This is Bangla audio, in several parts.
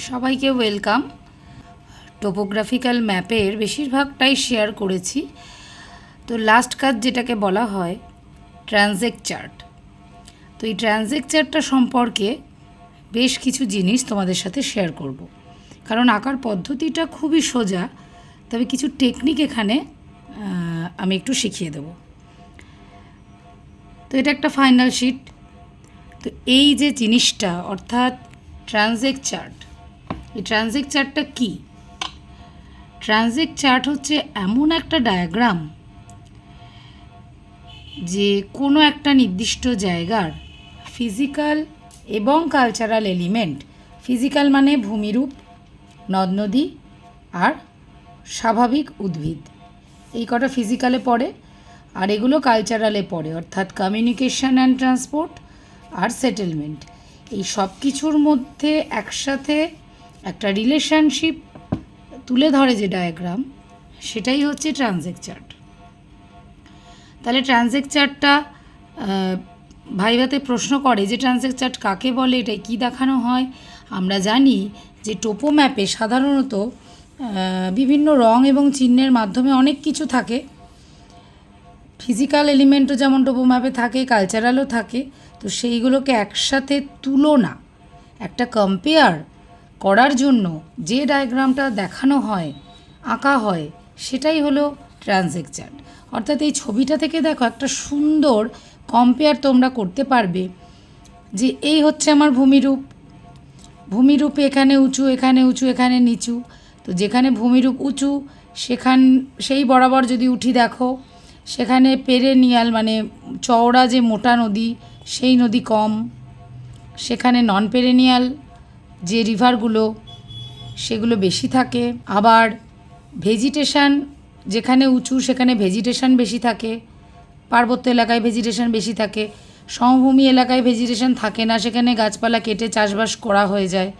সবাইকে ওয়েলকাম। টোপোগ্রাফিক্যাল ম্যাপের বেশিরভাগটাই শেয়ার করেছি। তো লাস্ট কাজ যেটাকে বলা হয় ট্রানজেক্ট চার্ট। তো এই ট্রানজেক্ট চার্টটা সম্পর্কে বেশ কিছু জিনিস তোমাদের সাথে শেয়ার করব, কারণ আঁকার পদ্ধতিটা খুবই সোজা, তবে কিছু টেকনিক এখানে আমি একটু শিখিয়ে দেব। তো এটা একটা ফাইনাল শিট। তো এই যে জিনিসটা অর্থাৎ ট্রানজেক্ট চার্ট, এই ট্রানজেক্ট চার্টটা কী? ট্রানজেক্ট চার্ট হচ্ছে এমন একটা ডায়াগ্রাম যে কোনো একটা নির্দিষ্ট জায়গার ফিজিক্যাল এবং কালচারাল এলিমেন্ট, ফিজিক্যাল মানে ভূমিরূপ, নদ নদী আর স্বাভাবিক উদ্ভিদ, এই কটা ফিজিক্যালে পড়ে, আর এগুলো কালচারালে পড়ে, অর্থাৎ কমিউনিকেশন অ্যান্ড ট্রান্সপোর্ট আর সেটেলমেন্ট। এই সব কিছুর মধ্যে একসাথে একটা রিলেশনশিপ তুলে ধরে যে ডায়াগ্রাম, সেটাই হচ্ছে ট্রানজেক্ট চার্ট। তাহলে ট্রানজেক্ট চার্টটা ভাইভাতে প্রশ্ন করে যে ট্রানজেক্ট চার্ট কাকে বলে, এটাই কী দেখানো হয়। আমরা জানি যে টোপো ম্যাপে সাধারণত বিভিন্ন রং এবং চিহ্নের মাধ্যমে অনেক কিছু থাকে। ফিজিক্যাল এলিমেন্টও যেমন টোপো ম্যাপে থাকে, কালচারালও থাকে। তো সেইগুলোকে একসাথে তুলনা, একটা কম্পেয়ার করার জন্য যে ডায়াগ্রামটা দেখানো হয়, আঁকা হয়, সেটাই হলো ট্রানজেক্ট চার্ট। অর্থাৎ এই ছবিটা থেকে দেখো একটা সুন্দর কম্পেয়ার তোমরা করতে পারবে যে এই হচ্ছে আমার ভূমিরূপ, ভূমিরূপে এখানে উঁচু, এখানে উঁচু, এখানে নিচু। তো যেখানে ভূমিরূপ উঁচু সেই বরাবর যদি উঠি দেখো, সেখানে পেরেনিয়াল মানে চওড়া যে মোটা নদী, সেই নদী কম। সেখানে নন পেরেনিয়াল যে রিভারগুলো, সেগুলো বেশি থাকে। আবার ভেজিটেশান যেখানে উঁচু সেখানে ভেজিটেশান বেশি থাকে, পার্বত্য এলাকায় ভেজিটেশান বেশি থাকে। সমভূমি এলাকায় ভেজিটেশান থাকে না, সেখানে গাছপালা কেটে চাষবাস করা হয়ে যায়।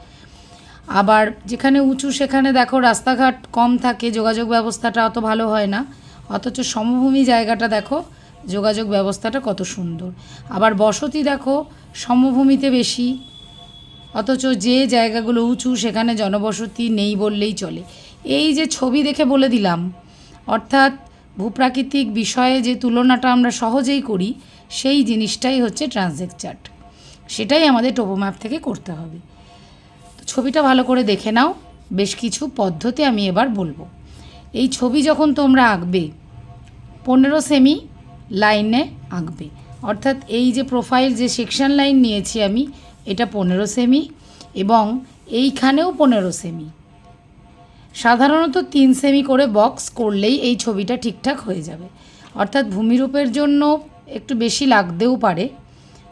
আবার যেখানে উঁচু সেখানে দেখো রাস্তাঘাট কম থাকে, যোগাযোগ ব্যবস্থাটা অত ভালো হয় না। অথচ সমভূমি জায়গাটা দেখো যোগাযোগ ব্যবস্থাটা কত সুন্দর। আবার বসতি দেখো সমভূমিতে বেশি, অথচ যে জায়গাগুলো উঁচু সেখানে জনবসতি নেই বললেই চলে। এই যে ছবি দেখে বলে দিলাম, অর্থাৎ ভূপ্রাকৃতিক বিষয়ে যে তুলনাটা আমরা সহজেই করি, সেই জিনিসটাই হচ্ছে ট্রানজেক্ট চার্ট। সেটাই আমাদের টোপো ম্যাপ থেকে করতে হবে। তো ছবিটা ভালো করে দেখে নাও। বেশ কিছু পদ্ধতি আমি এবার বলবো। এই ছবি যখন তোমরা আঁকবে 15 সেমি লাইনে আঁকবে, অর্থাৎ এই যে প্রোফাইল যে সেকশন লাইন নিয়েছি আমি, এটা 15 সেমি এবং এইখানেও 15 সেমি। সাধারণত 3 সেমি করে বক্স করলেই এই ছবিটা ঠিকঠাক হয়ে যাবে। অর্থাৎ ভূমিরূপের জন্য একটু বেশি লাগতেও পারে,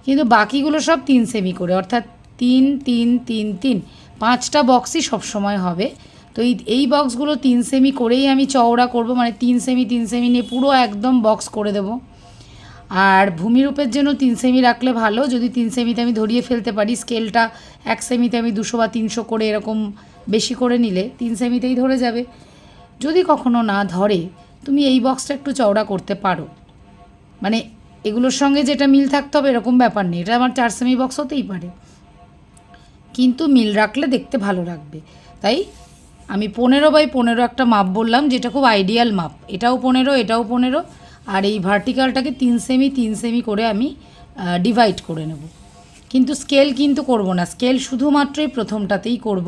কিন্তু বাকিগুলো সব 3 সেমি করে, অর্থাৎ 3 3 3 3 5টা বক্সই সবসময় হবে। তো এই বক্সগুলো 3 সেমি করেই আমি চওড়া করব, মানে 3 সেমি 3 সেমি নিয়ে পুরো একদম বক্স করে দেব। আর ভূমিরূপের জন্য 3 সেমি রাখলে ভালো। যদি 3 সেমিতে আমি ধরিয়ে ফেলতে পারি, স্কেলটা 1 সেমিতে আমি 200 বা 300 করে এরকম বেশি করে নিলে 3 সেমিতেই ধরে যাবে। যদি কখনো না ধরে, তুমি এই বক্সটা একটু চওড়া করতে পারো, মানে এগুলোর সঙ্গে যেটা মিল থাকতে হবে এরকম ব্যাপার নেই। এটা আমার 4 সেমি বক্স হতেই পারে, কিন্তু মিল রাখলে দেখতে ভালো লাগবে। তাই আমি 15 বাই 15 একটা মাপ বললাম, যেটা খুব আইডিয়াল মাপ। এটাও 15, এটাও 15, আর এই ভার্টিক্যালটাকে 3 সেমি 3 সেমি করে আমি ডিভাইড করে নেব। কিন্তু স্কেল কিন্তু করব না, স্কেল শুধুমাত্রই প্রথমটাতেই করব,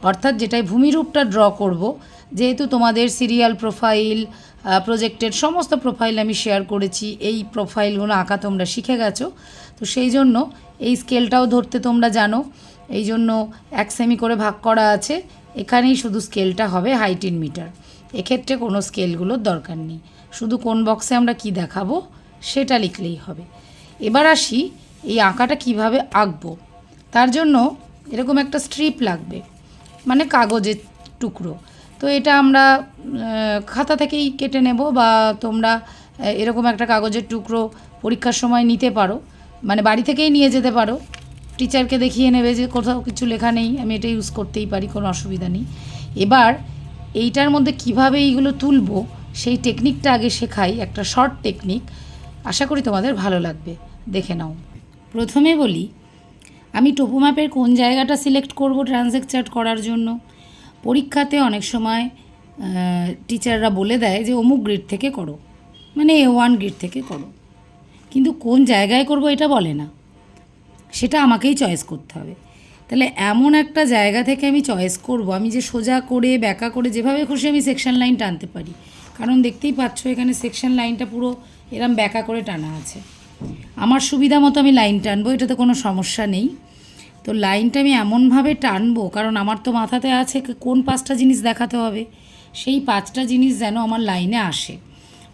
অর্থাৎ যেটাই ভূমিরূপটা ড্র করব। যেহেতু তোমাদের সিরিয়াল প্রোফাইল, প্রজেক্টের সমস্ত প্রোফাইল আমি শেয়ার করেছি, এই প্রোফাইলগুলো আঁকা তোমরা শিখে গেছো। তো সেই জন্য এই স্কেলটাও ধরতে তোমরা জানো, এই জন্য 1 সেমি করে ভাগ করা আছে। এখানেই শুধু স্কেলটা হবে হাইট ইন মিটার। এক্ষেত্রে কোনো স্কেলগুলোর দরকার নেই, শুধু কোন বক্সে আমরা কি দেখাবো সেটা লিখলেই হবে। এবার আসি এই আঁকাটা কিভাবে আঁকবো। তার জন্য এরকম একটা স্ট্রিপ লাগবে, মানে কাগজের টুকরো। তো এটা আমরা খাতা থেকেই কেটে নেব, বা তোমরা এরকম একটা কাগজের টুকরো পরীক্ষার সময় নিতে পারো, মানে বাড়ি থেকেই নিয়ে যেতে পারো। টিচারকে দেখিয়ে নেবে যে কোথাও কিছু লেখা নেই, আমি এটা ইউজ করতেই পারি, কোনো অসুবিধা নেই। এবার এইটার মধ্যে কিভাবে এইগুলো তুলবো সেই টেকনিকটা আগে শেখাই, একটা শর্ট টেকনিক। আশা করি তোমাদের ভালো লাগবে, দেখে নাও। প্রথমে বলি, আমি টোপো ম্যাপের কোন জায়গাটা সিলেক্ট করব ট্রানজেক্ট চার্ট করার জন্য? পরীক্ষাতে অনেক সময় টিচাররা বলে দেয় যে অমুক গ্রিড থেকে করো, মানে A1 গ্রিড থেকে করো, কিন্তু কোন জায়গায় করব এটা বলে না, সেটা আমাকেই চয়েস করতে হবে। তাহলে এমন একটা জায়গা থেকে আমি চয়েস করব, আমি যে সোজা করে ব্যাকা করে যেভাবে খুশি আমি সেকশন লাইন টানতে পারি, কারণ দেখতেই পাচ্ছ এখানে সেকশন লাইনটা পুরো এরম ব্যাকা করে টানা আছে। আমার সুবিধা মতো আমি লাইন টানবো, এটাতে কোনো সমস্যা নেই। তো লাইনটা আমি এমনভাবে টানবো, কারণ আমার তো মাথাতে আছে কোন 5টা জিনিস দেখাতে হবে, সেই 5টা জিনিস যেন আমার লাইনে আসে।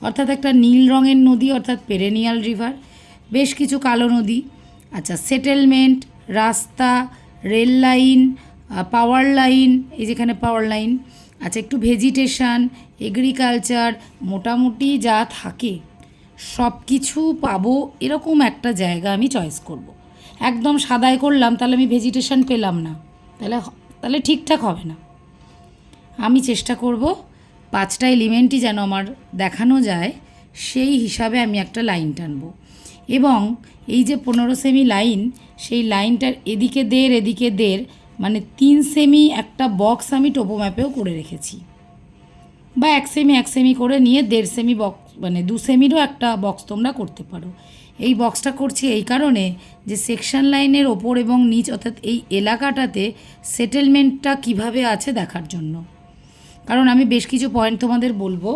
অর্থাৎ একটা নীল রঙের নদী, অর্থাৎ পেরেনিয়াল রিভার, বেশ কিছু কালো নদী, আচ্ছা সেটেলমেন্ট, রাস্তা, রেল লাইন, পাওয়ার লাইন, এই যেখানে পাওয়ার লাইন, আচ্ছা একটু ভেজিটেশান, এগ্রিকালচার, মোটামুটি যা থাকে সব কিছু পাবো এরকম একটা জায়গা আমি চয়েস করব। একদম সাদায় করলাম তাহলে আমি ভেজিটেশন পেলাম না, তাহলে ঠিকঠাক হবে না। আমি চেষ্টা করব 5টা এলিমেন্টই যেন আমার দেখানো যায়, সেই হিসাবে আমি একটা লাইন টানবো। এবং এই যে 15 সেমি লাইন, সেই লাইনটার এদিকে 1.5 এদিকে 1.5, মানে 3 সেমি একটা বক্স আমি টোপো ম্যাপেও করে রেখেছি, বা 1 সেমি 1 সেমি করে নিয়ে 1.5 সেমি বক্স, মানে 2 সেমিরও একটা বক্স তোমরা করতে পারো। এই বক্সটা করছি এই কারণে যে সেকশন লাইনের ওপর এবং নিচ, অর্থাৎ এই এলাকাটাতে সেটেলমেন্টটা কিভাবে আছে দেখার জন্য। কারণ আমি বেশ কিছু পয়েন্ট তোমাদের বলবো,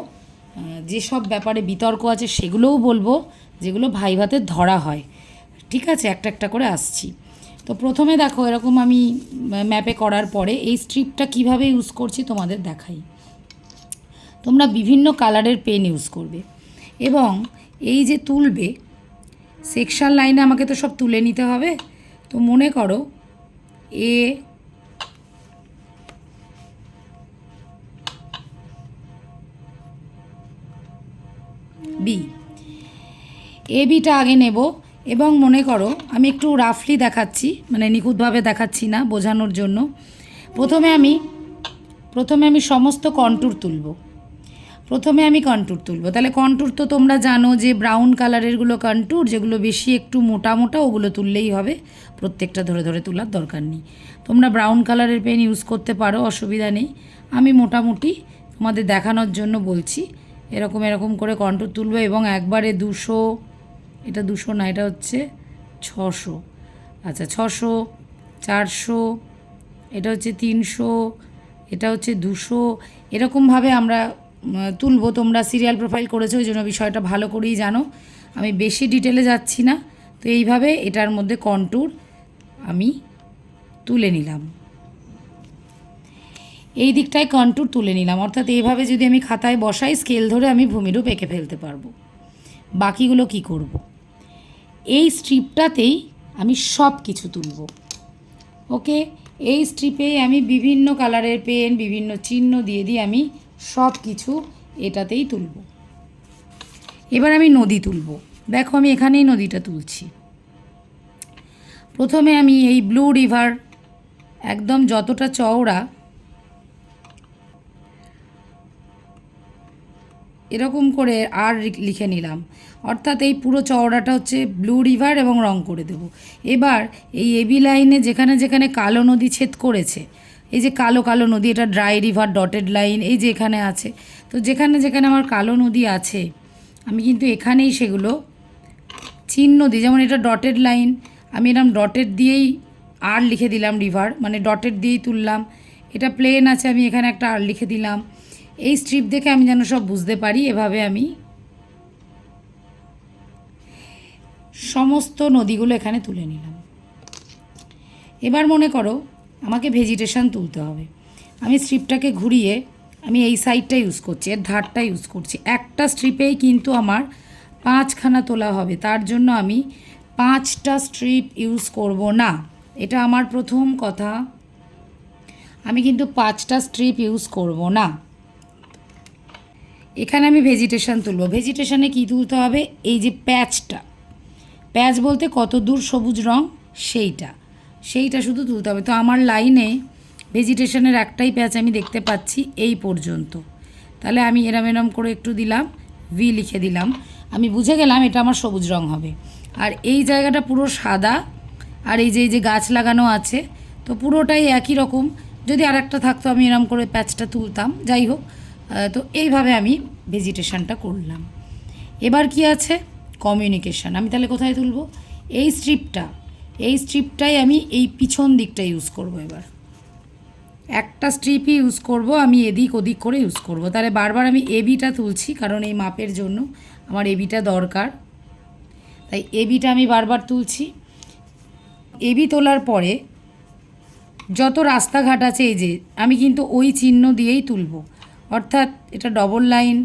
যেসব ব্যাপারে বিতর্ক আছে সেগুলোও বলবো, যেগুলো ভাইভাতে ধরা হয়। ঠিক আছে, একটা একটা করে আসছি। তো প্রথমে দেখো, এরকম আমি ম্যাপে করার পরে এই স্ট্রিপটা কিভাবে ইউজ করছি তোমাদের দেখাই। তোমরা বিভিন্ন কালারের পেন ইউজ করবে এবং এই যে তুলবে সেকশন লাইনে আমাকে তো সব তুলে নিতে হবে। তো মনে করো এ বি, এ বিটা আগে নেব এবং মনে করো আমি একটু রাফলি দেখাচ্ছি, মানে নিখুঁতভাবে দেখাচ্ছি না, বোঝানোর জন্য। প্রথমে আমি সমস্ত কন্ট্যুর তুলব। তাহলে কন্ট্যুর তো তোমরা জানো যে ব্রাউন কালারেরগুলো কন্ট্যুর, যেগুলো বেশি একটু মোটা মোটা, ওগুলো তুললেই হবে, প্রত্যেকটা ধরে ধরে তোলার দরকার নেই। তোমরা ব্রাউন কালারের পেন ইউজ করতে পারো, অসুবিধা নেই। আমি মোটামুটি তোমাদের দেখানোর জন্য বলছি। এরকম করে কন্ট্যুর তুলবে এবং একবারে 200, এটা 200 না, এটা হচ্ছে 600, আচ্ছা 600, 400, এটা হচ্ছে 300, এটা হচ্ছে 200, এরকমভাবে আমরা তুলবো। তোমরা সিরিয়াল প্রোফাইল করেছো, ওই জন্য বিষয়টা ভালো করেই জানো, আমি বেশি ডিটেলে যাচ্ছি না। তো এইভাবে এটার মধ্যে কন্ট্যুর আমি তুলে নিলাম, এই দিকটায় কন্ট্যুর তুলে নিলাম। অর্থাৎ এইভাবে যদি আমি খাতায় বসাই, স্কেল ধরে আমি ভূমিরূপ এঁকে ফেলতে পারবো। বাকিগুলো কি করব? এই স্ট্রিপটাতেই আমি সব কিছু তুলব। ওকে, এই স্ট্রিপে আমি বিভিন্ন কালারের পেন, বিভিন্ন চিহ্ন দিয়ে আমি সব কিছু এটাতেই তুলব। এবার আমি নদী তুলব। দেখো আমি এখানেই নদীটা তুলছি। প্রথমে আমি এই ব্লু রিভার একদম যতটা চওড়া, এরকম করে আর লিখে নিলাম। অর্থাৎ এই পুরো চওড়াটা হচ্ছে ব্লু রিভার এবং রং করে দেব। এবার এই এবি লাইনে যেখানে যেখানে কালো নদী ছেদ করেছে, এই যে কালো কালো নদী, এটা ড্রাই রিভার ডটেড লাইন এই যে এখানে আছে, তো যেখানে যেখানে আমার কালো নদী আছে আমি কিন্তু এখানেই সেগুলো চিহ্ন দিই। যেমন এটা ডটেড লাইন, আমি এরকম ডটেড দিয়েই আর লিখে দিলাম রিভার, মানে ডটেড দিয়েই তুললাম। এটা প্লেন আছে, আমি এখানে একটা আর লিখে দিলাম। এই স্ট্রিপ দেখে আমি যেন সব বুঝতে পারি, এভাবে আমি সমস্ত নদীগুলো এখানে তুলে নিলাম। এবার মনে করো আমাকে ভেজিটেশন তুলতে হবে। আমি স্ট্রিপটাকে ঘুরিয়ে আমি এই সাইডটা ইউজ করছি, এর ধারটা ইউজ করছি। একটা স্ট্রিপেই কিন্তু আমার 5খানা তোলা হবে, তার জন্য আমি 5টা স্ট্রিপ ইউজ করব না, এটা আমার প্রথম কথা। আমি কিন্তু 5টা স্ট্রিপ ইউজ করব না। এখানে আমি ভেজিটেশন তুলব। ভেজিটেশনে কী তুলতে হবে? এই যে প্যাচ বলতে কত দূর সবুজ রং, সেইটা শুধু তুলতে হবে। তো আমার লাইনে ভেজিটেশনের একটাই প্যাচ আমি দেখতে পাচ্ছি এই পর্যন্ত, তাহলে আমি এরম করে একটু দিলাম, ভি লিখে দিলাম, আমি বুঝে গেলাম এটা আমার সবুজ রং হবে। আর এই জায়গাটা পুরো সাদা, আর এই যে গাছ লাগানো আছে, তো পুরোটাই একই রকম। যদি আর একটা থাকতো আমি এরম করে প্যাচটা তুলতাম, যাই হোক। তো এইভাবে আমি ভেজিটেশনটা করলাম। এবার কি আছে, কমিউনিকেশন। আমি তাহলে কোথায় তুলব, এই স্ট্রিপটাই আমি এই পিছন দিকটা ইউজ করব। এবার একটা স্ট্রিপই ইউজ করব, আমি এদিক ওদিক করে ইউজ করব। তাহলে বারবার আমি এবিটা তুলছি, কারণ এই মাপের জন্য আমার এবিটা দরকার, তাই এবিটা আমি বারবার তুলছি। এবি তোলার পরে যত রাস্তাঘাট আছে, এই যে আমি কিন্তু ওই চিহ্ন দিয়েই তুলব, অর্থাৎ এটা ডবল লাইন।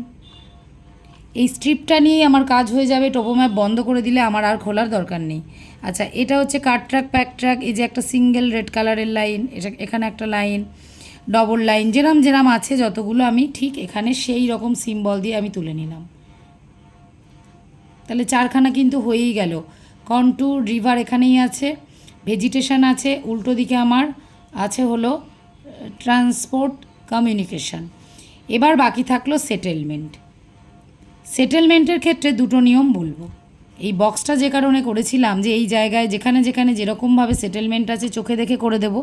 এই স্ট্রিপটা নিয়েই আমার কাজ হয়ে যাবে। টোপো ম্যাপ বন্ধ করে দিলে আমার আর খোলার দরকার নেই। আচ্ছা, এটা হচ্ছে কাট ট্র্যাক, প্যাক ট্র্যাক। এই যে একটা সিঙ্গেল রেড কালারের লাইন, এটা এখানে একটা লাইন, ডবল লাইন, যেরাম আছে যতগুলো আমি ঠিক এখানে সেই রকম সিম্বল দিয়ে আমি তুলে নিলাম। তাহলে 4খানা কিন্তু হয়েই গেল। কন্ট্যুর, রিভার এখানেই আছে, ভেজিটেশন আছে, উল্টো দিকে আমার আছে হলো ট্রান্সপোর্ট, কমিউনিকেশন। এবার বাকি থাকলো সেটেলমেন্ট। সেটেলমেন্টের ক্ষেত্রে দুটো নিয়ম বলবো। এই বক্সটা যে কারণে করেছিলাম যে এই জায়গায় যেখানে যেখানে যেরকমভাবে সেটেলমেন্ট আছে চোখে দেখে করে দেব,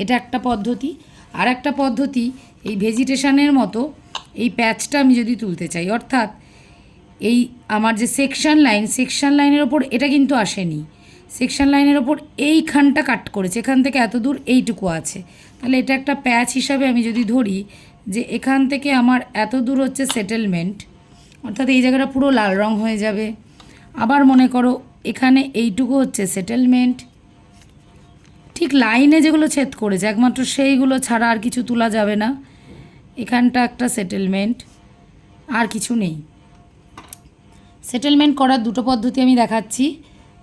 এটা একটা পদ্ধতি। আর একটা পদ্ধতি, এই ভেজিটেশনের মতো এই প্যাচটা আমি যদি তুলতে চাই, অর্থাৎ এই আমার যে সেকশন লাইনের ওপর এটা কিন্তু আসেনি, সেকশন লাইনের ওপর এইখানটা কাট করেছে, এখান থেকে এত দূর এইটুকু আছে। তাহলে এটা একটা প্যাচ হিসাবে আমি যদি ধরি যে এখান থেকে আমার এত দূর হচ্ছে সেটেলমেন্ট, অর্থাৎ এই জায়গাটা পুরো লাল রং হয়ে যাবে। আবার মনে করো এখানে এইটুকু হচ্ছে সেটেলমেন্ট, ঠিক লাইনে যেগুলো ছেদ করেছে একমাত্র সেইগুলো ছাড়া আর কিছু তোলা যাবে না। এখানটা একটা সেটেলমেন্ট, আর কিছু নেই। সেটেলমেন্ট করার দুটো পদ্ধতি আমি দেখাচ্ছি।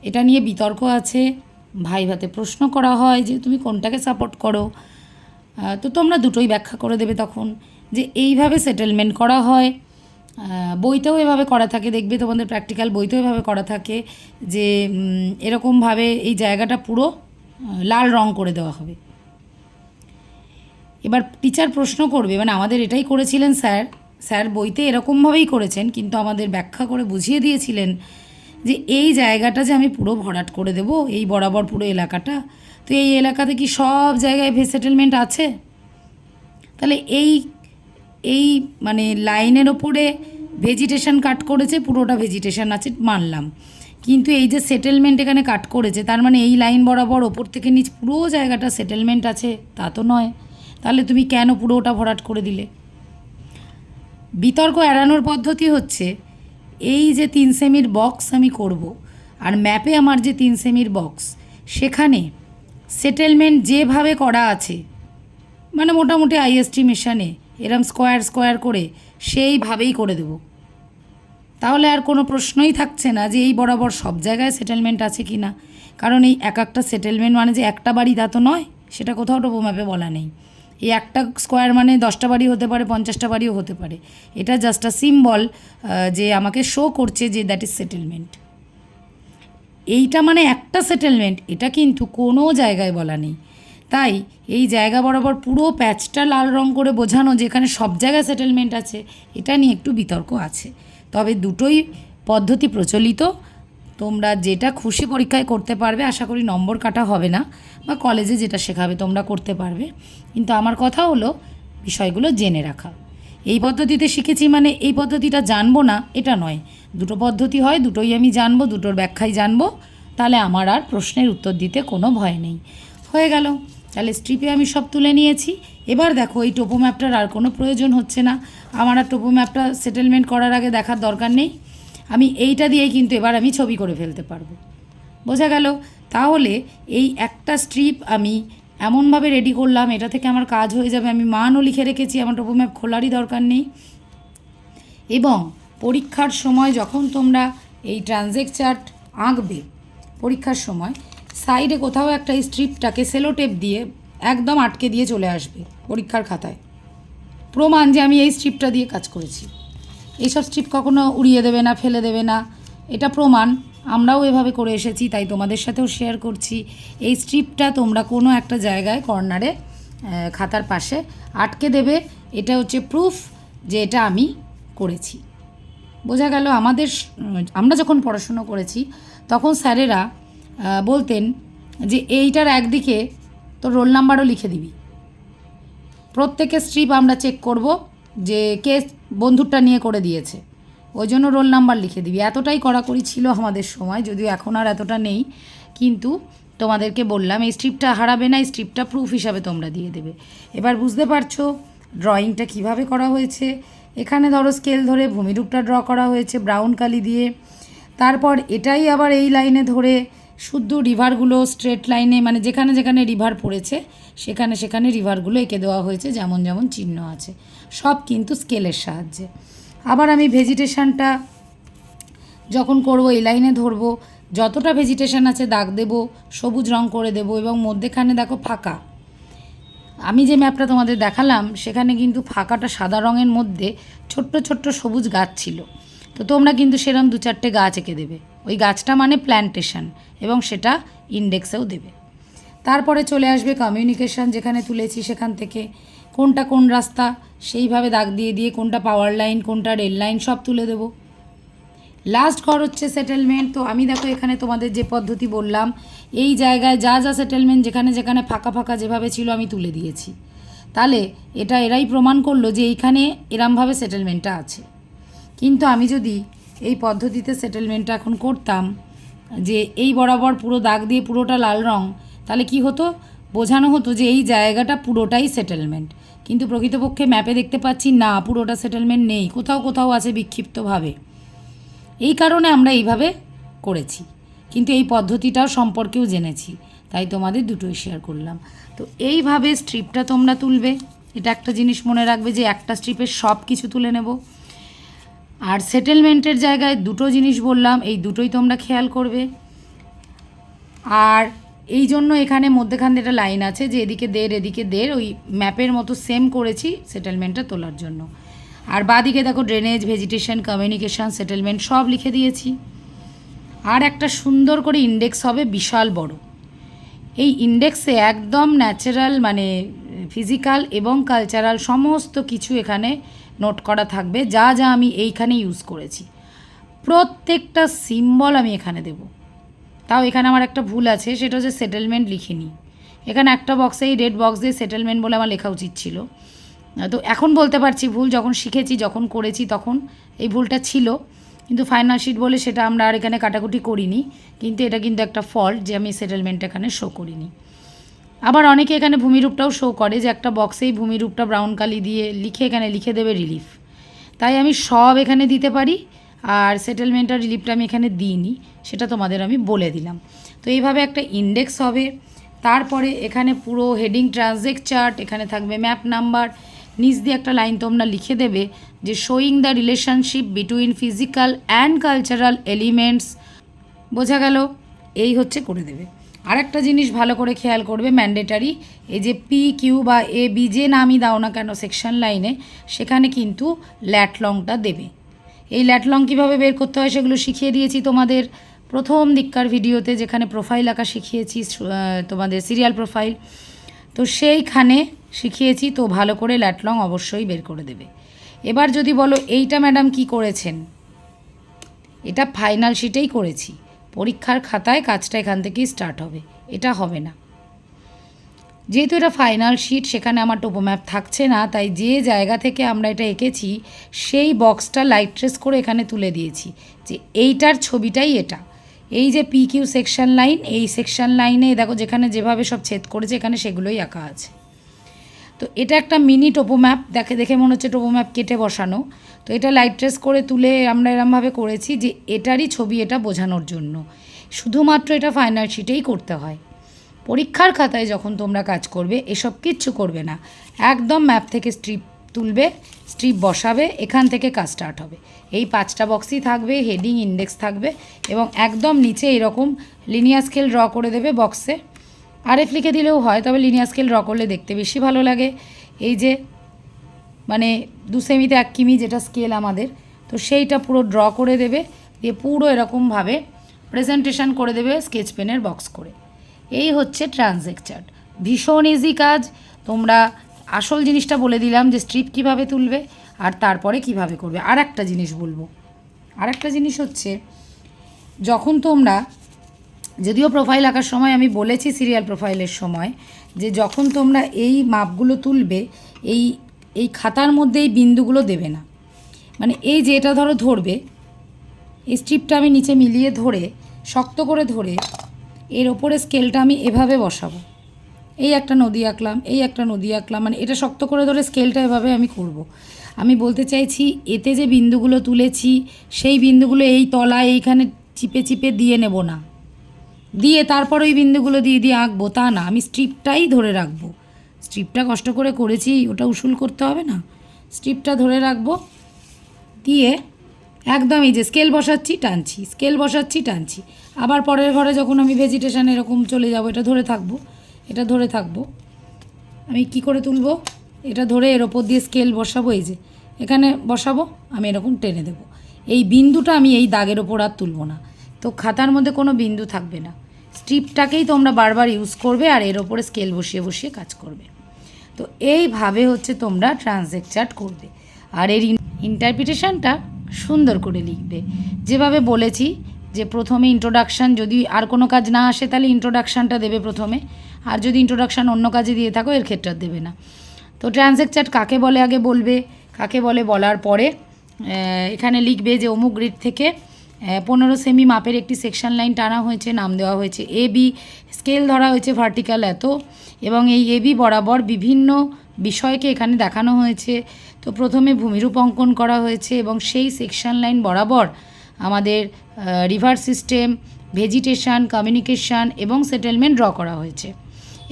এটা নিয়ে বিতর্ক আছে, ভাইভাতে প্রশ্ন করা হয় যে তুমি কোনটাকে সাপোর্ট করো, তো তোমরা দুটোই ব্যাখ্যা করে দেবে তখন, যে এইভাবে সেটেলমেন্ট করা হয়। বইতেও এভাবে করা থাকে, দেখবে তোমাদের প্র্যাকটিক্যাল বইতেও এভাবে করা থাকে যে এরকমভাবে এই জায়গাটা পুরো লাল রং করে দেওয়া হবে। এবার টিচার প্রশ্ন করবে, মানে আমাদের এটাই করেছিলেন স্যার বইতে এরকমভাবেই করেছেন, কিন্তু আমাদের ব্যাখ্যা করে বুঝিয়ে দিয়েছিলেন যে এই জায়গাটা যে আমি পুরো ভরাট করে দেব, এই বরাবর পুরো এলাকাটা, তো এই এলাকাতে কি সব জায়গায় সেটেলমেন্ট আছে? তাহলে এই মানে লাইনের ওপরে ভেজিটেশন কাট করেছে, পুরোটা ভেজিটেশন আছে মানলাম, কিন্তু এই যে সেটেলমেন্ট এখানে কাট করেছে, তার মানে এই লাইন বরাবর ওপর থেকে নিচ পুরো জায়গাটা সেটেলমেন্ট আছে তা তো নয়। তাহলে তুমি কেন পুরোটা ভরাট করে দিলে? বিতর্ক এড়ানোর পদ্ধতি হচ্ছে, এই যে 3 সেমির বক্স আমি করব, আর ম্যাপে আমার যে 3 সেমির বক্স, সেখানে সেটেলমেন্ট যেভাবে করা আছে, মানে মোটামুটি আইএসটিমেশনে এরম স্কোয়ার করে সেইভাবেই করে দেব। তাহলে আর কোনো প্রশ্নই থাকছে না যে এই বরাবর সব জায়গায় সেটেলমেন্ট আছে কি না, কারণ এই একটা সেটেলমেন্ট মানে যে একটা বাড়ি তা তো নয়, সেটা কোথাও টোপো ম্যাপে বলা নেই। এই একটা স্কোয়ার মানে 10টা বাড়ি হতে পারে, 50টা বাড়িও হতে পারে। এটা জাস্ট আ সিম্বল যে আমাকে শো করছে যে দ্যাট ইজ সেটেলমেন্ট। এইটা মানে একটা সেটেলমেন্ট, এটা কিন্তু কোনো জায়গায় বলা নেই। তাই এই জায়গা বরাবর পুরো প্যাচটা লাল রং করে বোঝানো যেখানে সব জায়গায় সেটেলমেন্ট আছে, এটা নিয়ে একটু বিতর্ক আছে। তবে দুটোই পদ্ধতি প্রচলিত, তোমরা যেটা খুশি পরীক্ষায় করতে পারবে, আশা করি নম্বর কাটা হবে না, বা কলেজে যেটা শেখাবে তোমরা করতে পারবে। কিন্তু আমার কথা হলো বিষয়গুলো জেনে রাখা। এই পদ্ধতিতে শিখেছি মানে এই পদ্ধতিটা জানবো না এটা নয়, দুটো পদ্ধতি হয়, দুটোই আমি জানবো, দুটোর ব্যাখ্যাই জানবো, তাহলে আমার আর প্রশ্নের উত্তর দিতে কোনো ভয় নেই। হয়ে গেল, তাহলে স্ট্রিপে আমি সব তুলে নিয়েছি। এবার দেখো এই টোপো ম্যাপটার আর কোনো প্রয়োজন হচ্ছে না, আমার আর টোপো ম্যাপটা সেটেলমেন্ট করার আগে দেখার দরকার নেই। আমি এইটা দিয়েই কিন্তু এবার আমি ছবি করে ফেলতে পারবো। বোঝা গেল? তাহলে এই একটা স্ট্রিপ আমি এমনভাবে রেডি করলাম, এটা থেকে আমার কাজ হয়ে যাবে, আমি মানও লিখে রেখেছি, আমার টোপো ম্যাপ খোলারই দরকার নেই। এবং পরীক্ষার সময় যখন তোমরা এই ট্রানজেক্ট চার্ট আঁকবে, পরীক্ষার সময় সাইডে কোথাও একটা এই স্ট্রিপটাকে সেলো টেপ দিয়ে একদম আটকে দিয়ে চলে আসবে পরীক্ষার খাতায়, প্রমাণ যে আমি এই স্ট্রিপটা দিয়ে কাজ করেছি। এইসব স্ট্রিপ কখনো উড়িয়ে দেবে না, ফেলে দেবে না, এটা প্রমাণ। আমরাও এভাবে করে এসেছি, তাই তোমাদের সাথেও শেয়ার করছি। এই স্ট্রিপটা তোমরা কোনো একটা জায়গায় কর্নারে খাতার পাশে আটকে দেবে, এটা হচ্ছে প্রুফ যে এটা আমি করেছি। বোঝা গেল? আমরা যখন পড়াশুনো করেছি তখন স্যারেরা বলতেন যে এইটার একদিকে তোর রোল নাম্বারও লিখে দিবি। প্রত্যেকের স্ট্রিপ আমরা চেক করব যে কে বন্ধুরটা নিয়ে করে দিয়েছে, ওই জন্য রোল নাম্বার লিখে দিবি। এতটাই কড়াকড়ি ছিল আমাদের সময়, যদিও এখন আর এতটা নেই, কিন্তু তোমাদেরকে বললাম এই স্ট্রিপটা হারাবে না, এই স্ট্রিপটা প্রুফ হিসাবে তোমরা দিয়ে দেবে। এবার বুঝতে পারছো ড্রয়িংটা কিভাবে করা হয়েছে। এখানে ধরো স্কেল ধরে ভূমিরূপটা ড্র করা হয়েছে ব্রাউন কালি দিয়ে। তারপর এটাই আবার এই লাইনে ধরে শুদ্ধ রিভারগুলো স্ট্রেট লাইনে, মানে যেখানে যেখানে রিভার পড়েছে সেখানে সেখানে রিভারগুলো এঁকে দেওয়া হয়েছে, যেমন যেমন চিহ্ন আছে, সব কিন্তু স্কেলের সাহায্যে। আবার আমি ভেজিটেশনটা যখন করব এই লাইনে ধরবো, যতটা ভেজিটেশন আছে দাগ দেব, সবুজ রং করে দেব, এবং মধ্যেখানে দেখো ফাঁকা। আমি যে ম্যাপটা তোমাদের দেখালাম সেখানে কিন্তু ফাঁকাটা সাদা রঙের মধ্যে ছোট্ট ছোট্ট সবুজ গাছ ছিল। তো তোমরা কিন্তু সেরকম 2-4টে গাছ এঁকে দেবে, ওই গাছটা মানে প্ল্যান্টেশন, এবং সেটা ইন্ডেক্সেও দেবে। তারপরে চলে আসবে কমিউনিকেশন, যেখানে তুলেছি সেখান থেকে কোনটা কোন রাস্তা সেইভাবে দাগ দিয়ে দিয়ে কোনটা পাওয়ার লাইন কোনটা রেল লাইন সব তুলে দেবো। লাস্ট ঘর হচ্ছে সেটেলমেন্ট। তো আমি দেখো এখানে তোমাদের যে পদ্ধতি বললাম, এই জায়গায় যা যা সেটেলমেন্ট যেখানে যেখানে ফাঁকা ফাঁকা যেভাবে ছিল আমি তুলে দিয়েছি। তাহলে এটা এরাই প্রমাণ করলো যে এইখানে এরমভাবে সেটেলমেন্টটা আছে। কিন্তু আমি যদি এই পদ্ধতিতে সেটেলমেন্টটা এখন করতাম, যে এই বরাবর পুরো দাগ দিয়ে পুরোটা লাল রং, তাহলে কি হতো, বোঝানো হতো যে এই জায়গাটা পুরোটাই সেটেলমেন্ট। কিন্তু প্রকৃতপক্ষে ম্যাপে দেখতে পাচ্ছি না, পুরোটা সেটেলমেন্ট নেই, কোথাও কোথাও আছে বিক্ষিপ্তভাবে। এই কারণে আমরা এইভাবে করেছি, কিন্তু এই পদ্ধতিটাও সম্পর্কেও জেনেছি, তাই তোমাদের দুটোই শেয়ার করলাম। তো এইভাবে স্ট্রিপটা তোমরা তুলবে। এটা একটা জিনিস মনে রাখবে যে একটা স্ট্রিপের সব কিছু তুলে নেব। আর সেটেলমেন্টের জায়গায় দুটো জিনিস বললাম, এই দুটোই তোমরা খেয়াল করবে। আর এই জন্য এখানে মধ্যেখানে একটা লাইন আছে যে এদিকে দের এদিকে দের, ওই ম্যাপের মতো সেম করেছি সেটেলমেন্টটা তোলার জন্য। আর বাদিকে দেখো ড্রেনেজ, ভেজিটেশন, কমিউনিকেশন, সেটেলমেন্ট সব লিখে দিয়েছি। আর একটা সুন্দর করে ইন্ডেক্স হবে বিশাল বড়। এই ইন্ডেক্সে একদম ন্যাচারাল মানে ফিজিক্যাল এবং কালচারাল সমস্ত কিছু এখানে নোট করা থাকবে, যা যা আমি এইখানে ইউজ করেছি। প্রত্যেকটা সিম্বল আমি এখানে দেব। তাও এখানে আমার একটা ভুল আছে, সেটা হচ্ছে সেটেলমেন্ট লিখিনি। এখানে একটা বক্সে এই রেড বক্স দিয়ে সেটেলমেন্ট বলে আমার লেখা উচিত ছিল। তো এখন বলতে পারছি ভুল, যখন শিখেছি যখন করেছি তখন এই ভুলটা ছিল, কিন্তু ফাইনাল শিট বলে সেটা আমরা আর এখানে কাটাকুটি করিনি। কিন্তু এটা কিন্তু একটা ফল্ট যে আমি সেটেলমেন্ট এখানে শো করিনি। আবার অনেকে এখানে ভূমিরূপটাও শো করে যে একটা বক্সেই ভূমিরূপটা ব্রাউন কালি দিয়ে লিখে এখানে লিখে দেবে রিলিফ, তাই আমি সব এখানে দিতে পারি। আর সেটেলমেন্ট আর রিলিফটা আমি এখানে দিইনি, সেটা তোমাদের আমি বলে দিলাম। তো এইভাবে একটা ইন্ডেক্স হবে। তারপরে এখানে পুরো হেডিং ট্রানজেক্ট চার্ট, এখানে থাকবে ম্যাপ নাম্বার, নিচ দিয়ে একটা লাইন তোমরা লিখে দেবে যে showing the relationship between physical and cultural elements. বোঝা গেল? এই হচ্ছে করে দেবে। আর একটা জিনিস ভালো করে খেয়াল করবে, ম্যান্ডেটারি, এই যে পি কিউ বা এ বি যে নামই দাও না কেন সেকশন লাইনে, সেখানে কিন্তু ল্যাট লংটা দেবে। এই ল্যাট লং কীভাবে বের করতে হয় সেগুলো শিখিয়ে দিয়েছি তোমাদের প্রথম দিককার ভিডিওতে, যেখানে প্রোফাইল আঁকা শিখিয়েছি, তোমাদের সিরিয়াল প্রোফাইল, তো সেইখানে শিখিয়েছি। তো ভালো করে ল্যাট লং অবশ্যই বের করে দেবে। এবার যদি বলো এইটা ম্যাডাম কি করেছেন, এটা ফাইনাল শিটেই করেছি, পরীক্ষার খাতায় কাজটা এখান থেকেই স্টার্ট হবে, এটা হবে না। যেহেতু এটা ফাইনাল শিট, সেখানে আমার টোপো ম্যাপ থাকছে না, তাই যে জায়গা থেকে আমরা এটা এঁকেছি সেই বক্সটা লাইট ট্রেস করে এখানে তুলে দিয়েছি যে এইটার ছবিটাই এটা। এই যে পি কিউ সেকশন লাইন, এই সেকশন লাইনে দেখো যেখানে যেভাবে সব ছেদ করেছে এখানে সেগুলোই আঁকা আছে। তো এটা একটা মিনি টোপো ম্যাপ, দেখে মনে হচ্ছে টোপো ম্যাপ কেটে বসানো। তো এটা লাইট ট্রেস করে তুলে আমরা এরমভাবে করেছি যে এটারই ছবি এটা বোঝানোর জন্য। শুধুমাত্র এটা ফাইনাল শিটেই করতে হয়। পরীক্ষার খাতায় যখন তোমরা কাজ করবে এসব কিচ্ছু করবে না, একদম ম্যাপ থেকে স্ট্রিপ তুলবে, স্ট্রিপ বসাবে, এখান থেকে কাজ স্টার্ট হবে। এই 5টা বক্সই থাকবে, হেডিং ইন্ডেক্স থাকবে, এবং একদম নিচে এরকম লিনিয়ার স্কেল ড্র করে দেবে বক্সে। আরএফ লিখে দিলেও হয়, তবে লিনিয়ার স্কেল ড্র করলে দেখতে বেশি ভালো লাগে। এই যে মানে 2 সেমিতে 1 কিমি যেটা স্কেল আমাদের, তো সেইটা পুরো ড্র করে দেবে, দিয়ে পুরো এরকমভাবে প্রেজেন্টেশন করে দেবে স্কেচ পেনের বক্স করে। এই হচ্ছে ট্রানজেক্ট চার্ট, ভীষণ ইজি কাজ। তোমরা আসল জিনিসটা বলে দিলাম যে স্ট্রিপ কিভাবে তুলবে আর তারপরে কিভাবে করবে। আর একটা জিনিস বলবো, আর একটা জিনিস হচ্ছে যখন তোমরা যদিও প্রোফাইল আঁকার সময় আমি বলেছি সিরিয়াল প্রোফাইলের সময় যে যখন তোমরা এই মাপগুলো তুলবে এই এই খাতার মধ্যে এই বিন্দুগুলো দেবে না, মানে এই যে এটা ধরো ধরবে, এই স্ট্রিপটা আমি নিচে মিলিয়ে ধরে শক্ত করে ধরে এর ওপরে স্কেলটা আমি এভাবে বসাবো। এই একটা নদী আঁকলাম, এই একটা নদী আঁকলাম, মানে এটা শক্ত করে ধরে স্কেলটা এভাবে আমি করব। আমি বলতে চাইছি এতে যে বিন্দুগুলো তুলেছি সেই বিন্দুগুলো এই তলায় এইখানে চিপে চিপে দিয়ে নেব না, দিয়ে তারপর ওই বিন্দুগুলো দিয়ে দিয়ে আঁকবো তা না, আমি স্ট্রিপটাই ধরে রাখবো। স্ট্রিপটা কষ্ট করে করেছি, ওটা উসুল করতে হবে না, স্ট্রিপটা ধরে রাখবো, দিয়ে একদম এই যে স্কেল বসাচ্ছি টানছি, স্কেল বসাচ্ছি টানছি। আবার পরের ঘরে যখন আমি ভেজিটেশন এরকম চলে যাব, এটা ধরে থাকবো, এটা ধরে থাকবো। আমি কি করে তুলবো, এটা ধরে এর ওপর দিয়ে স্কেল বসাবো, এই যে এখানে বসাবো, আমি এরকম টেনে দেবো। এই বিন্দুটা আমি এই দাগের ওপর আর তুলবো না, তো খাতার মধ্যে কোনো বিন্দু থাকবে না। স্ট্রিপটাকেই তোমরা বারবার ইউজ করবে আর এর ওপরে স্কেল বসিয়ে বসিয়ে কাজ করবে। তো এইভাবে হচ্ছে তোমরা ট্রানজেক্ট চার্ট করবে। আর এর ইন্টারপ্রিটেশনটা সুন্দর করে লিখবে, যেভাবে বলেছি যে প্রথমে ইন্ট্রোডাকশান, যদি আর কোনো কাজ না আসে তাহলে ইন্ট্রোডাকশানটা দেবে প্রথমে, আর যদি ইন্ট্রোডাকশান অন্য কাজে দিয়ে থাকো এর ক্ষেত্রে আর দেবে না। তো ট্রানজেক্ট চার্ট কাকে বলে আগে বলবে, কাকে বলে বলার পরে এখানে লিখবে যে অমুক গ্রিড থেকে 15 সেমি মাপের একটি সেকশন লাইন টানা হয়েছে, নাম দেওয়া হয়েছে এবি, স্কেল ধরা হয়েছে ভার্টিক্যাল এত, এবং এই এবি বরাবর বিভিন্ন বিষয়কে এখানে দেখানো হয়েছে। তো প্রথমে ভূমিরূপ অঙ্কন করা হয়েছে এবং সেই সেকশন লাইন বরাবর আমাদের রিভার সিস্টেম, ভেজিটেশন, কমিউনিকেশান এবং সেটেলমেন্ট ড্র করা হয়েছে।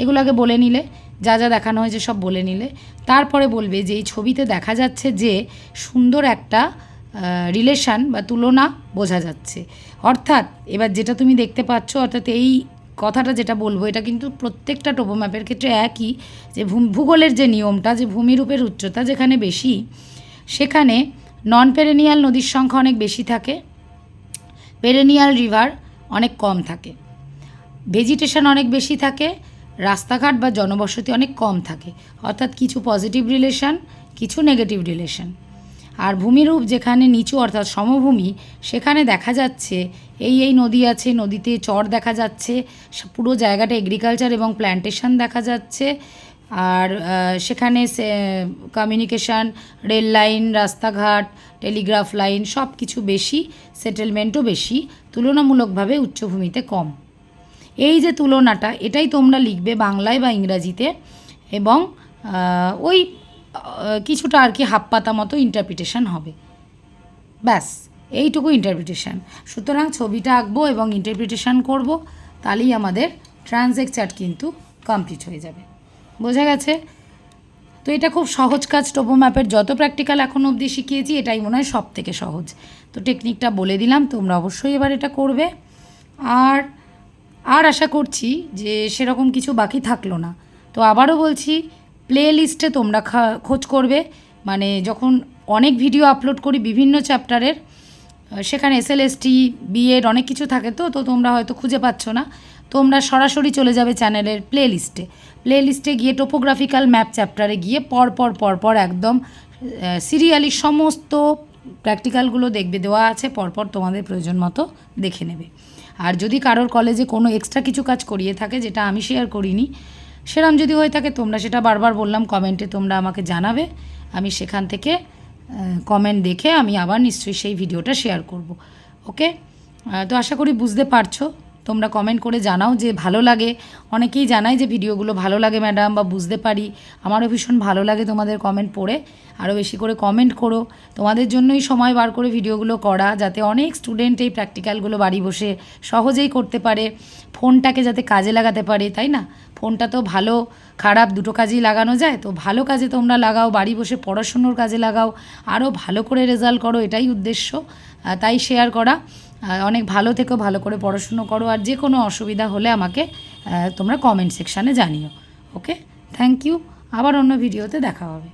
এগুলো আগে বলে নিলে, যা যা দেখানো হয়েছে সব বলে নিলে, তারপরে বলবে যে এই ছবিতে দেখা যাচ্ছে যে সুন্দর একটা রিলেশান বা তুলনা বোঝা যাচ্ছে। অর্থাৎ এবার যেটা তুমি দেখতে পাচ্ছ, অর্থাৎ এই কথাটা যেটা বলবো এটা কিন্তু প্রত্যেকটা টোপো ম্যাপের ক্ষেত্রে একই, যে ভূগোলের যে নিয়মটা, যে ভূমিরূপের উচ্চতা যেখানে বেশি সেখানে নন পেরেনিয়াল নদীর সংখ্যা অনেক বেশি থাকে, পেরেনিয়াল রিভার অনেক কম থাকে, ভেজিটেশন অনেক বেশি থাকে, রাস্তাঘাট বা জনবসতি অনেক কম থাকে। অর্থাৎ কিছু পজিটিভ রিলেশন, কিছু নেগেটিভ রিলেশন। আর ভূমিরূপ যেখানে নিচু অর্থাৎ সমভূমি, সেখানে দেখা যাচ্ছে এই নদী আছে, নদীতে চর দেখা যাচ্ছে, পুরো জায়গাটা এগ্রিকালচার এবং প্ল্যান্টেশন দেখা যাচ্ছে। আর সেখানে কমিউনিকেশান, রেল লাইন, রাস্তাঘাট, টেলিগ্রাফ লাইন সব কিছু বেশি, সেটেলমেন্টও বেশি, তুলনামূলকভাবে উচ্চভূমিতে কম। এই যে তুলনাটা, এটাই তোমরা লিখবে বাংলায় বা ইংরাজিতে, এবং ওই কিছুটা আর কি হাফ পাতা মতো ইন্টারপ্রিটেশন হবে, ব্যাস এইটুকু ইন্টারপ্রিটেশন। সুতরাং ছবিটা আঁকবো এবং ইন্টারপ্রিটেশন করব, তাহলেই আমাদের ট্রানজেক্ট চার্ট কিন্তু কমপ্লিট হয়ে যাবে। বোঝা গেছে? তো এটা খুব সহজ কাজ। টোপো ম্যাপের যত প্র্যাকটিক্যাল এখন অবধি শিখিয়েছি এটাই মনে হয় সব থেকে সহজ। তো টেকনিকটা বলে দিলাম, তোমরা অবশ্যই এবার এটা করবে। আর আশা করছি যে সেরকম কিছু বাকি থাকলো না। তো আবারও বলছি, প্লে লিস্টে তোমরা খোঁজ করবে, মানে যখন অনেক ভিডিও আপলোড করি বিভিন্ন চ্যাপ্টারের, সেখানে এসএলএসটি, বিএড অনেক কিছু থাকে, তো তোমরা হয়তো খুঁজে পাচ্ছ না। তোমরা সরাসরি চলে যাবে চ্যানেলের প্লে লিস্টে গিয়ে টোপোগ্রাফিক্যাল ম্যাপ চ্যাপ্টারে গিয়ে পরপর একদম সিরিয়ালি সমস্ত প্র্যাকটিক্যালগুলো দেখবে, দেওয়া আছে, পরপর তোমাদের প্রয়োজন মতো দেখে নেবে। আর যদি কারোর কলেজে কোনো এক্সট্রা কিছু কাজ করিয়ে থাকে যেটা আমি শেয়ার করিনি, সেরকম যদি হয়ে থাকে তোমরা সেটা বারবার বললাম কমেন্টে তোমরা আমাকে জানাবে, আমি সেখান থেকে কমেন্ট দেখে আমি আবার নিশ্চয়ই সেই ভিডিওটা শেয়ার করব। ওকে? তো আশা করি বুঝতে পারছো। তোমরা কমেন্ট করে জানাও যে ভালো লাগে। অনেকেই জানায় যে ভিডিওগুলো ভালো লাগে ম্যাডাম, বা বুঝতে পারি। আমারও ভীষণ ভালো লাগে তোমাদের কমেন্ট পড়ে। আরও বেশি করে কমেন্ট করো। তোমাদের জন্যই সময় বার করে ভিডিওগুলো করা, যাতে অনেক স্টুডেন্ট এই প্র্যাকটিক্যালগুলো বাড়ি বসে সহজেই করতে পারে, ফোনটাকে যাতে কাজে লাগাতে পারে, তাই না? ফোনটা তো ভালো খারাপ দুটো কাজেই লাগানো যায়, তো ভালো কাজে তোমরা লাগাও, বাড়ি বসে পড়াশুনোর কাজে লাগাও, আরও ভালো করে রেজাল্ট করো, এটাই উদ্দেশ্য। তাই শেয়ার করা। অনেক ভালো থেকো, ভালো করে পড়াশুনো করো, আর যে কোনো অসুবিধা হলে আমাকে তোমরা কমেন্ট সেকশানে জানিও। ওকে, থ্যাংক ইউ। আবার অন্য ভিডিওতে দেখা হবে।